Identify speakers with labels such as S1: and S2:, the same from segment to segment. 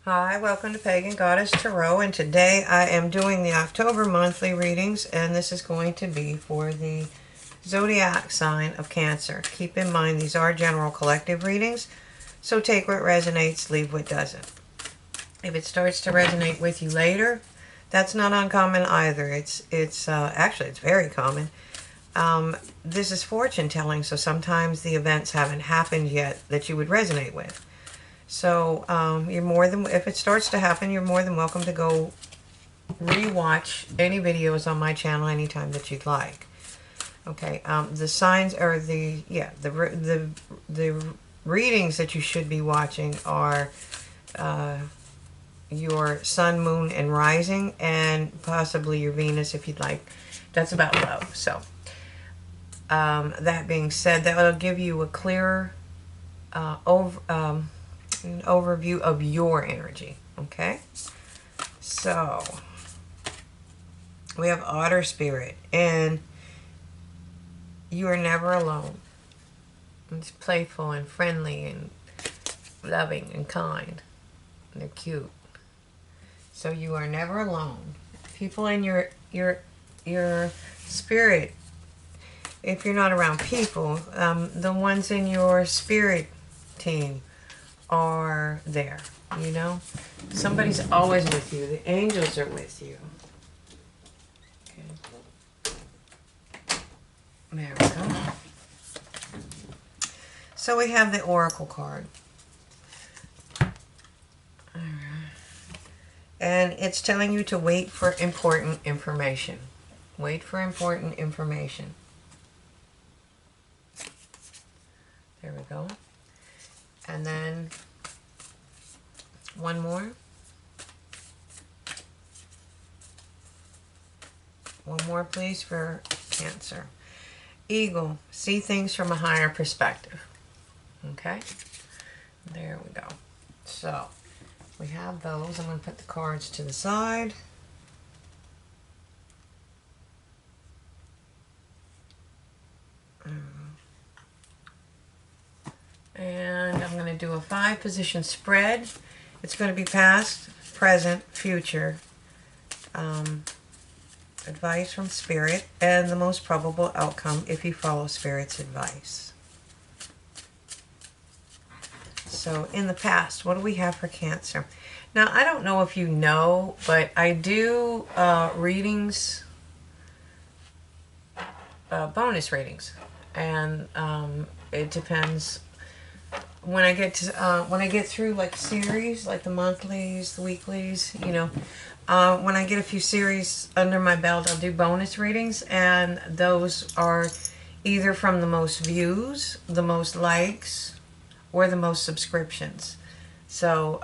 S1: Hi, welcome to Pagan Goddess Tarot, and today I am doing the October monthly readings, and this is going to be for the zodiac sign of Cancer. Keep in mind these are general collective readings, so take what resonates, leave what doesn't. If it starts to resonate with you later, that's not uncommon either. Actually it's very common. This is fortune telling, so sometimes the events haven't happened yet that you would resonate with. So if it starts to happen, you're more than welcome to go rewatch any videos on my channel anytime that you'd like. Okay, the signs are the readings that you should be watching are your sun, moon, and rising, and possibly your Venus if you'd like. That's about love. So that being said, that will give you a clearer an overview of your energy. Okay, so we have Otter Spirit, and you are never alone. It's playful and friendly and loving and kind. And they're cute. So you are never alone. People in your spirit, if you're not around people, the ones in your spirit team are there. You know, somebody's always with you. The angels are with you. Okay. There we go. So we have the Oracle card. And it's telling you to wait for important information. Wait for important information. There we go. And then one more. One more, please, for Cancer. Eagle, see things from a higher perspective. Okay? There we go. So, we have those. I'm going to put the cards to the side. And I'm going to do a 5-position spread. It's going to be past, present, future. Advice from Spirit, and the most probable outcome if you follow Spirit's advice. So, in the past, what do we have for Cancer? Now, I don't know if you know, but I do readings, bonus readings, and it depends. When I get through like series, like the monthlies, the weeklies, you know, when I get a few series under my belt, I'll do bonus readings, and those are either from the most views, the most likes, or the most subscriptions. So,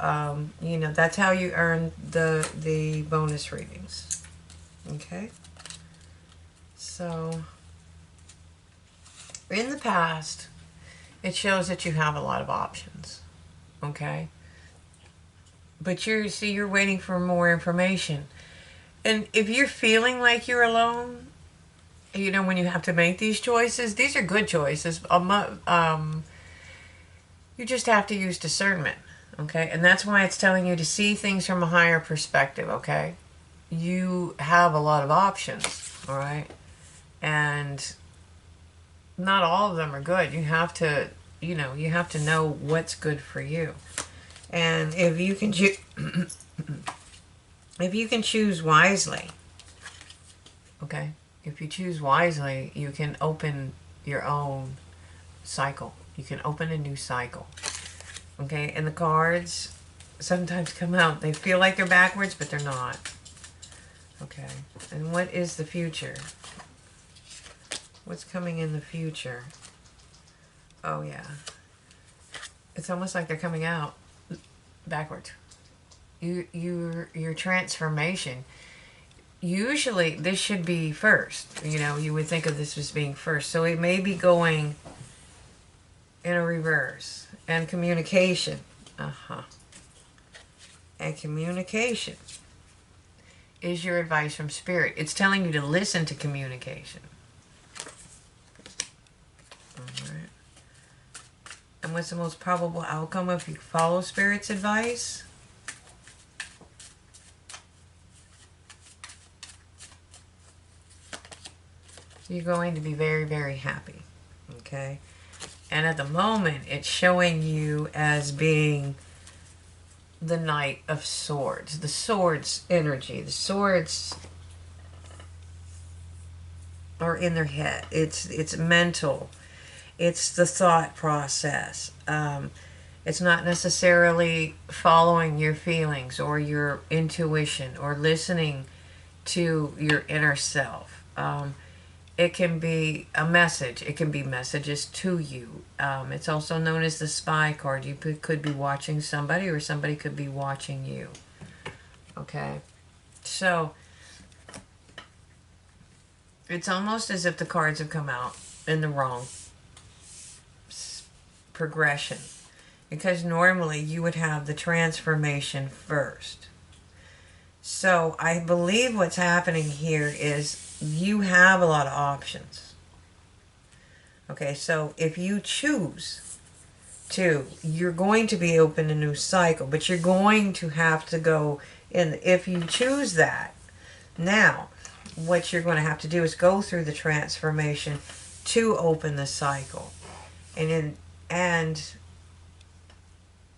S1: you know, that's how you earn the bonus readings. Okay? So, in the past, it shows that you have a lot of options. Okay? But you're waiting for more information. And if you're feeling like you're alone, you know, when you have to make these choices, these are good choices. You just have to use discernment, okay? And that's why it's telling you to see things from a higher perspective, okay? You have a lot of options, all right? And not all of them are good. You have to, you have to know what's good for you. And if you can if you can choose wisely, okay? If you choose wisely, you can open your own cycle. You can open a new cycle. Okay, and the cards sometimes come out. They feel like they're backwards, but they're not. Okay, and what is the future? What's coming in the future? Oh, yeah. It's almost like they're coming out backwards. Your transformation. Usually, this should be first. You know, you would think of this as being first. So it may be going in a reverse. And communication. And communication is your advice from Spirit. It's telling you to listen to communication. Alright. And what's the most probable outcome if you follow Spirit's advice? You're going to be very, very happy. Okay? And at the moment, it's showing you as being the Knight of Swords. The Swords energy. The Swords are in their head. It's mental. It's the thought process. It's not necessarily following your feelings or your intuition or listening to your inner self. It can be a message. It can be messages to you. It's also known as the spy card. You could be watching somebody, or somebody could be watching you. Okay? So, it's almost as if the cards have come out in the wrong progression. Because normally you would have the transformation first. So I believe what's happening here is you have a lot of options. Okay, so if you choose to, you're going to be open a new cycle, but you're going to have to go in. If you choose that, now what you're going to have to do is go through the transformation to open the cycle. And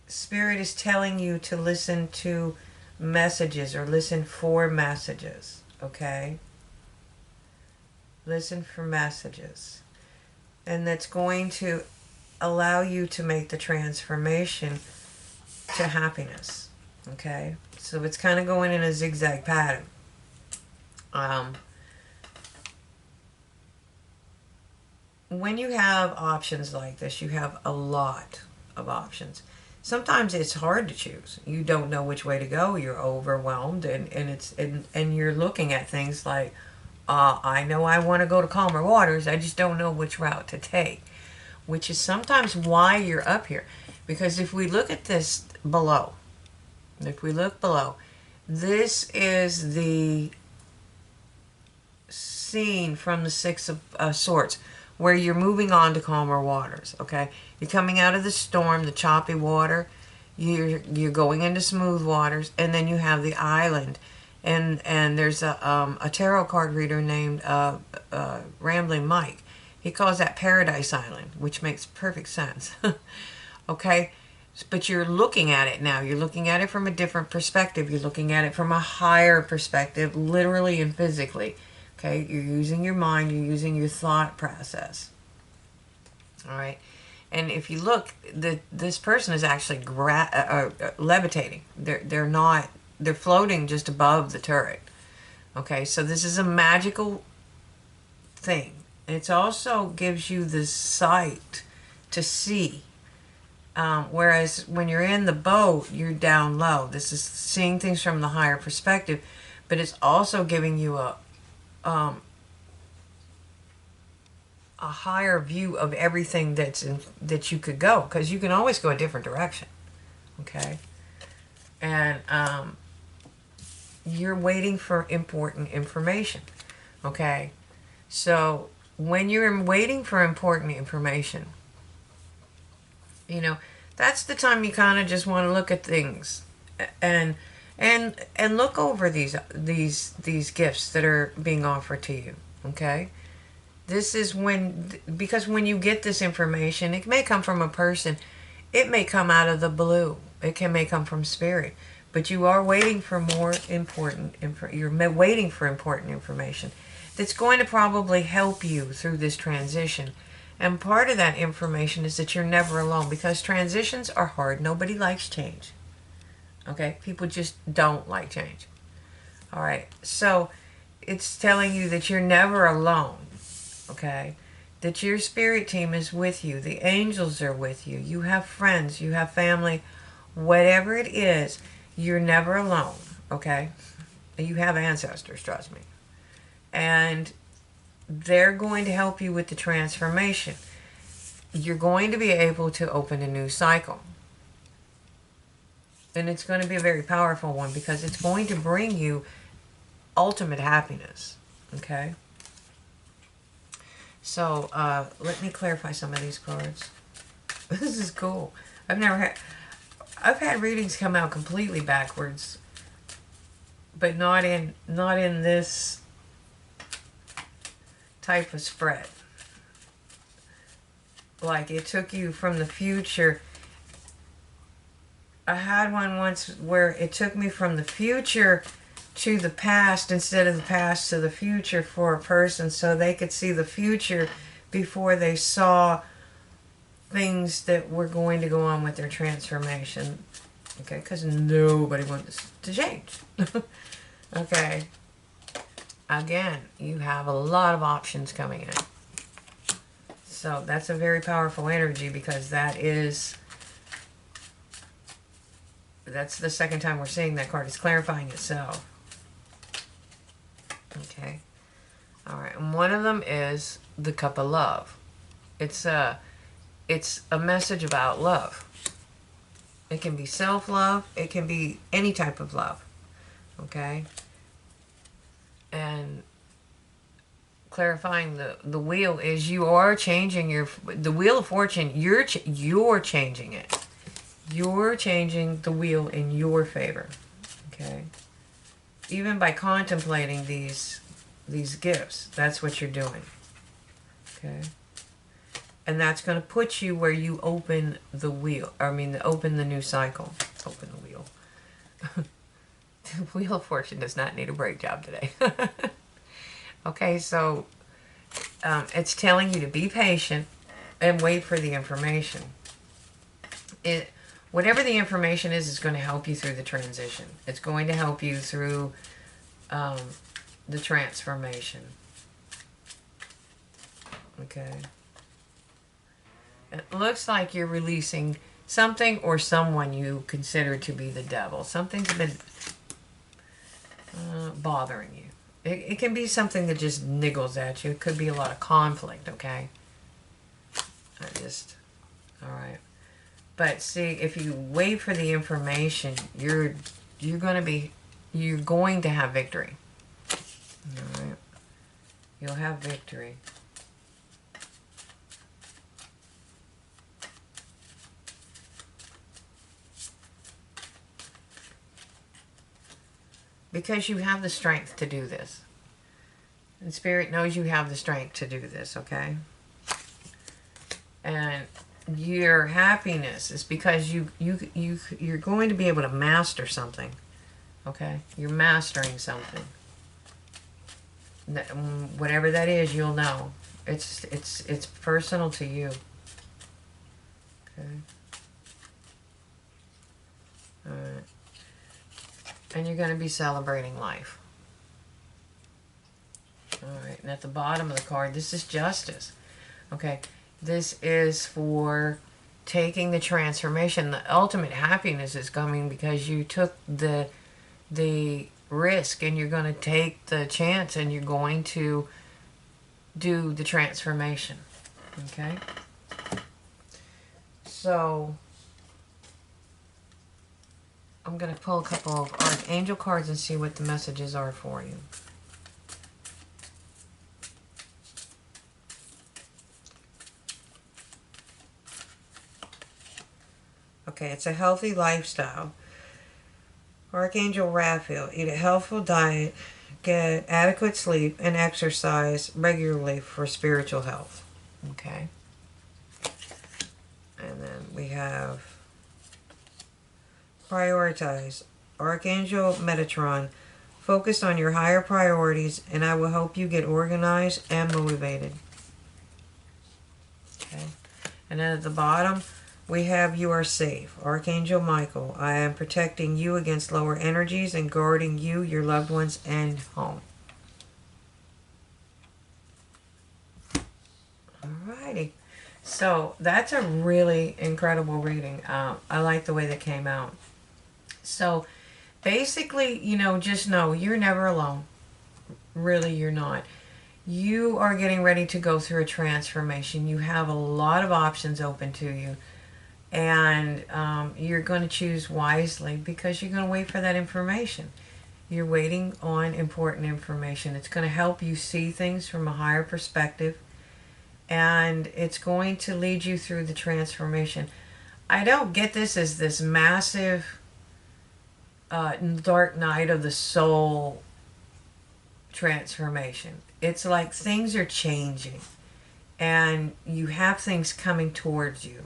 S1: Spirit is telling you to listen to messages, or listen for messages, okay? Listen for messages. And that's going to allow you to make the transformation to happiness, okay? So it's kind of going in a zigzag pattern. When you have options like this, you have a lot of options. Sometimes it's hard to choose. You don't know which way to go. You're overwhelmed, and you're looking at things like, I know I want to go to calmer waters. I just don't know which route to take, which is sometimes why you're up here. Because if we look at this below, this is the scene from the Six of Swords, where you're moving on to calmer waters, okay? You're coming out of the storm, the choppy water, you're going into smooth waters, and then you have the island. And there's a tarot card reader named Rambling Mike. He calls that Paradise Island, which makes perfect sense. Okay? But you're looking at it now. You're looking at it from a different perspective. You're looking at it from a higher perspective, literally and physically. Okay, you're using your mind, you're using your thought process. All right, and if you look, this person is actually levitating. They're floating just above the turret. Okay, so this is a magical thing. It also gives you the sight to see. Whereas when you're in the boat, you're down low. This is seeing things from the higher perspective, but it's also giving you a higher view of everything that you could go, because you can always go a different direction, okay? And you're waiting for important information, okay? So when you're waiting for important information, you know, that's the time you kind of just want to look at things and look over these gifts that are being offered to you, okay? This is because when you get this information, it may come from a person, it may come out of the blue, may come from Spirit, but you are waiting for important information that's going to probably help you through this transition. And part of that information is that you're never alone, because transitions are hard. Nobody likes change. Okay, people just don't like change. All right, so it's telling you that you're never alone, okay? That your spirit team is with you. The angels are with you. You have friends, you have family, whatever it is, you're never alone, okay? You have ancestors, trust me. And they're going to help you with the transformation. You're going to be able to open a new cycle. And it's going to be a very powerful one, because it's going to bring you ultimate happiness. Okay? So, let me clarify some of these cards. This is cool. I've had readings come out completely backwards, but not in this type of spread. Like it took you from the future. I had one once where it took me from the future to the past instead of the past to the future for a person, so they could see the future before they saw things that were going to go on with their transformation. Okay, because nobody wants to change. Okay. Again, you have a lot of options coming in. So that's a very powerful energy, because that's the second time we're seeing that card. It's clarifying itself. Okay. All right. And one of them is the Cup of Love. It's a message about love. It can be self-love. It can be any type of love. Okay. And clarifying the wheel is you are changing the Wheel of Fortune. You're changing it. You're changing the wheel in your favor. Okay. Even by contemplating these gifts, that's what you're doing. Okay. And that's going to put you where you open the wheel. Open the new cycle. Open the wheel. The Wheel of Fortune does not need a brake job today. Okay, so it's telling you to be patient and wait for the information. Whatever the information is going to help you through the transition. It's going to help you through the transformation. Okay. It looks like you're releasing something or someone you consider to be the devil. Something's been bothering you. It can be something that just niggles at you. It could be a lot of conflict, okay? Alright. But see, if you wait for the information, you're going to have victory. Alright. You'll have victory. Because you have the strength to do this. And Spirit knows you have the strength to do this, okay? And your happiness is because you're going to be able to master something, okay? You're mastering something. Whatever that is, you'll know. It's personal to you. Okay. All right. And you're going to be celebrating life. Alright, and at the bottom of the card, this is justice. Okay, this is for taking the transformation. The ultimate happiness is coming because you took the risk, and you're going to take the chance, and you're going to do the transformation. Okay? So I'm going to pull a couple of Archangel cards and see what the messages are for you. Okay, it's a healthy lifestyle. Archangel Raphael, eat a healthful diet, get adequate sleep, and exercise regularly for spiritual health. Okay. And then we have prioritize. Archangel Metatron, focus on your higher priorities, and I will help you get organized and motivated. Okay. And then at the bottom, we have you are safe. Archangel Michael, I am protecting you against lower energies and guarding you, your loved ones, and home. Alrighty. So that's a really incredible reading. I like the way that came out. So basically, just know you're never alone. Really, you're not. You are getting ready to go through a transformation. You have a lot of options open to you. And you're going to choose wisely because you're going to wait for that information. You're waiting on important information. It's going to help you see things from a higher perspective. And it's going to lead you through the transformation. I don't get this as this massive dark night of the soul transformation. It's like things are changing and you have things coming towards you.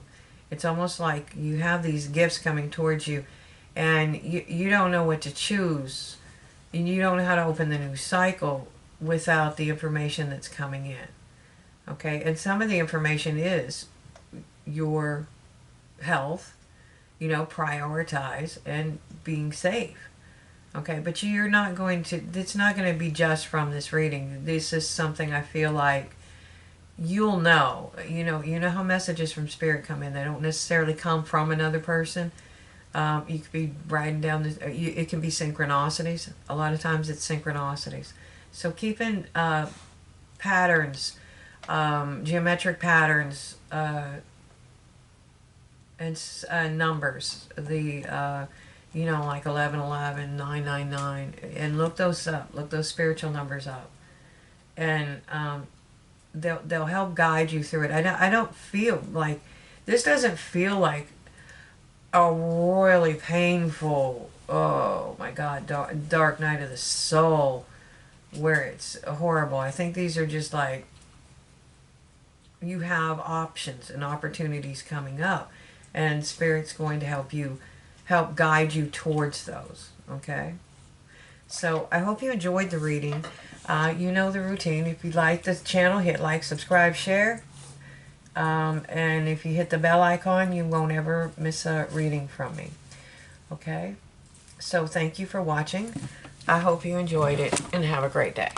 S1: It's almost like you have these gifts coming towards you and you don't know what to choose. And you don't know how to open the new cycle without the information that's coming in. Okay, and some of the information is your health, prioritize and being safe. Okay, but you're not going to, it's not going to be just from this reading. This is something I feel like you'll know. You know how messages from spirit come in. They don't necessarily come from another person. You could be writing down this, it can be synchronicities. A lot of times it's synchronicities. So keeping patterns, geometric patterns, and numbers, like 1111, 999, and look those up. Look those spiritual numbers up, and they'll help guide you through it. I don't feel like this doesn't feel like a royally painful, oh my God, dark night of the soul, where it's horrible. I think these are just like you have options and opportunities coming up, and Spirit's going to help guide you towards those. Okay, so I hope you enjoyed the reading. You know the routine. If you like the channel, hit like, subscribe, share. And if you hit the bell icon, you won't ever miss a reading from me. Okay? So thank you for watching. I hope you enjoyed it, and have a great day.